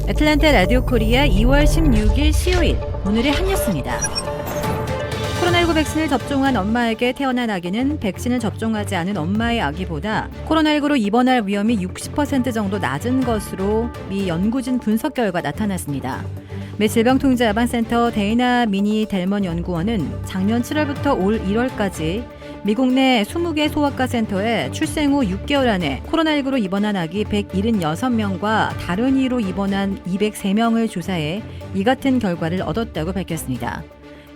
애틀랜타 라디오 코리아 2월 16일 수요일 오늘의 한 뉴스입니다. 코로나19 백신을 접종한 엄마에게 태어난 아기는 백신을 접종하지 않은 엄마의 아기보다 코로나19로 입원할 위험이 60% 정도 낮은 것으로 미 연구진 분석 결과 나타났습니다. 미 질병통제예방센터 데이나 미니 델먼 연구원은 작년 7월부터 올 1월까지 미국 내 20개 소아과 센터에 출생 후 6개월 안에 코로나19로 입원한 아기 176명과 다른 이유로 입원한 203명을 조사해 이 같은 결과를 얻었다고 밝혔습니다.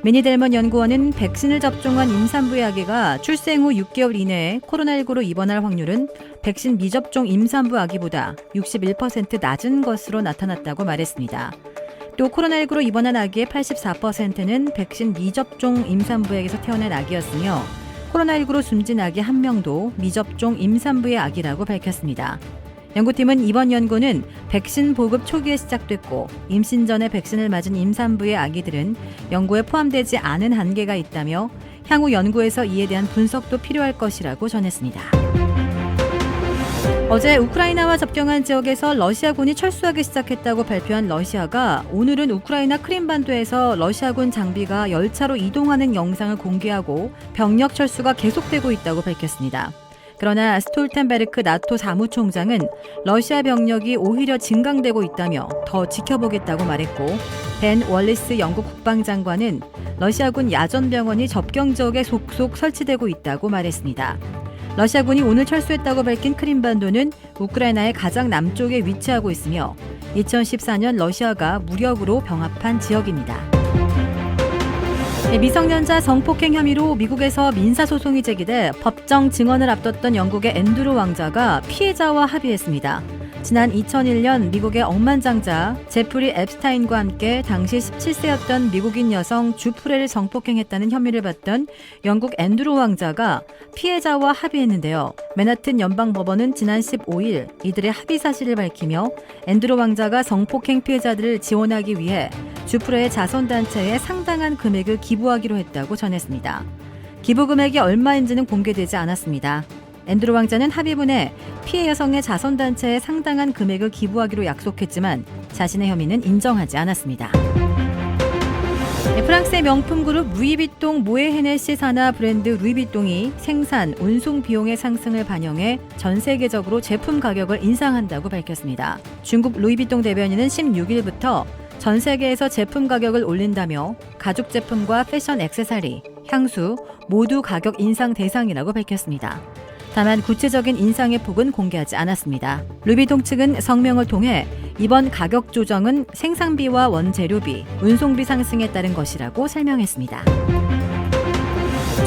미니 델먼 연구원은 백신을 접종한 임산부의 아기가 출생 후 6개월 이내에 코로나19로 입원할 확률은 백신 미접종 임산부 아기보다 61% 낮은 것으로 나타났다고 말했습니다. 또 코로나19로 입원한 아기의 84%는 백신 미접종 임산부에게서 태어난 아기였으며 코로나19로 숨진 아기 1명도 미접종 임산부의 아기라고 밝혔습니다. 연구팀은 이번 연구는 백신 보급 초기에 시작됐고 임신 전에 백신을 맞은 임산부의 아기들은 연구에 포함되지 않은 한계가 있다며 향후 연구에서 이에 대한 분석도 필요할 것이라고 전했습니다. 어제 우크라이나와 접경한 지역에서 러시아군이 철수하기 시작했다고 발표한 러시아가 오늘은 우크라이나 크림반도에서 러시아군 장비가 열차로 이동하는 영상을 공개하고 병력 철수가 계속되고 있다고 밝혔습니다. 그러나 스톨텐베르크 나토 사무총장은 러시아 병력이 오히려 증강되고 있다며 더 지켜보겠다고 말했고 벤 월리스 영국 국방장관은 러시아군 야전병원이 접경 지역에 속속 설치되고 있다고 말했습니다. 러시아군이 오늘 철수했다고 밝힌 크림반도는 우크라이나의 가장 남쪽에 위치하고 있으며 2014년 러시아가 무력으로 병합한 지역입니다. 미성년자 성폭행 혐의로 미국에서 민사소송이 제기돼 법정 증언을 앞뒀던 영국의 앤드루 왕자가 피해자와 합의했습니다. 지난 2001년 미국의 억만장자 제프리 앱스타인과 함께 당시 17세였던 미국인 여성 주프레를 성폭행했다는 혐의를 받던 영국 앤드루 왕자가 피해자와 합의했는데요. 맨하튼 연방법원은 지난 15일 이들의 합의 사실을 밝히며 앤드루 왕자가 성폭행 피해자들을 지원하기 위해 주프레의 자선단체에 상당한 금액을 기부하기로 했다고 전했습니다. 기부 금액이 얼마인지는 공개되지 않았습니다. 앤드루 왕자는 합의문에 피해 여성의 자선단체에 상당한 금액을 기부하기로 약속했지만 자신의 혐의는 인정하지 않았습니다. 프랑스의 명품 그룹 루이비통 모에 헤네시 산하 브랜드 루이비통이 생산, 운송 비용의 상승을 반영해 전 세계적으로 제품 가격을 인상한다고 밝혔습니다. 중국 루이비통 대변인은 16일부터 전 세계에서 제품 가격을 올린다며 가죽 제품과 패션 액세서리, 향수 모두 가격 인상 대상이라고 밝혔습니다. 다만 구체적인 인상의 폭은 공개하지 않았습니다. 루이비통 측은 성명을 통해 이번 가격 조정은 생산비와 원재료비, 운송비 상승에 따른 것이라고 설명했습니다.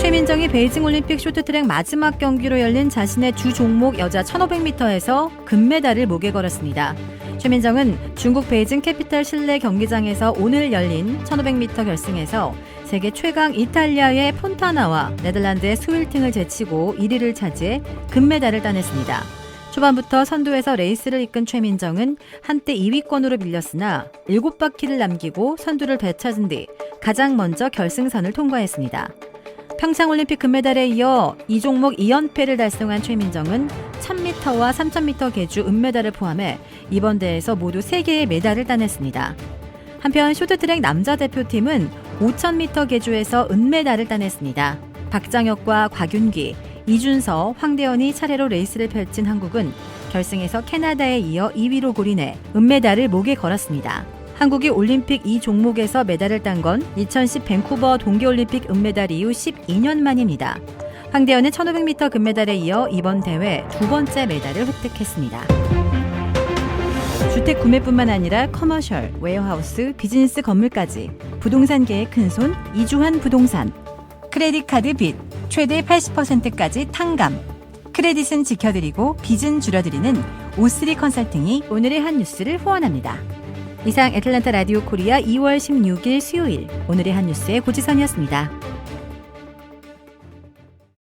최민정이 베이징 올림픽 쇼트트랙 마지막 경기로 열린 자신의 주 종목 여자 1500m에서 금메달을 목에 걸었습니다. 최민정은 중국 베이징 캐피탈 실내 경기장에서 오늘 열린 1500m 결승에서 세계 최강 이탈리아의 폰타나와 네덜란드의 스윌팅을 제치고 1위를 차지해 금메달을 따냈습니다. 초반부터 선두에서 레이스를 이끈 최민정은 한때 2위권으로 밀렸으나 7바퀴를 남기고 선두를 되찾은 뒤 가장 먼저 결승선을 통과했습니다. 평창올림픽 금메달에 이어 이 종목 2연패를 달성한 최민정은 1000m와 3000m 계주 은메달을 포함해 이번 대회에서 모두 3개의 메달을 따냈습니다. 한편 쇼트트랙 남자 대표팀은 5000m 계주에서 은메달을 따냈습니다. 박장혁과 곽윤기, 이준서, 황대현이 차례로 레이스를 펼친 한국은 결승에서 캐나다에 이어 2위로 골인해 은메달을 목에 걸었습니다. 한국이 올림픽 이 종목에서 메달을 딴 건 2010 밴쿠버 동계올림픽 은메달 이후 12년 만입니다. 황대현은 1500m 금메달에 이어 이번 대회 2번째 메달을 획득했습니다. 주택 구매뿐만 아니라 커머셜, 웨어하우스, 비즈니스 건물까지 부동산계의 큰손 이주환 부동산. 크레딧 카드 빚 최대 80%까지 탕감. 크레딧은 지켜드리고 빚은 줄여드리는 O3 컨설팅이 오늘의 한 뉴스를 후원합니다. 이상 애틀랜타 라디오 코리아 2월 16일 수요일 오늘의 한 뉴스의 고지선이었습니다.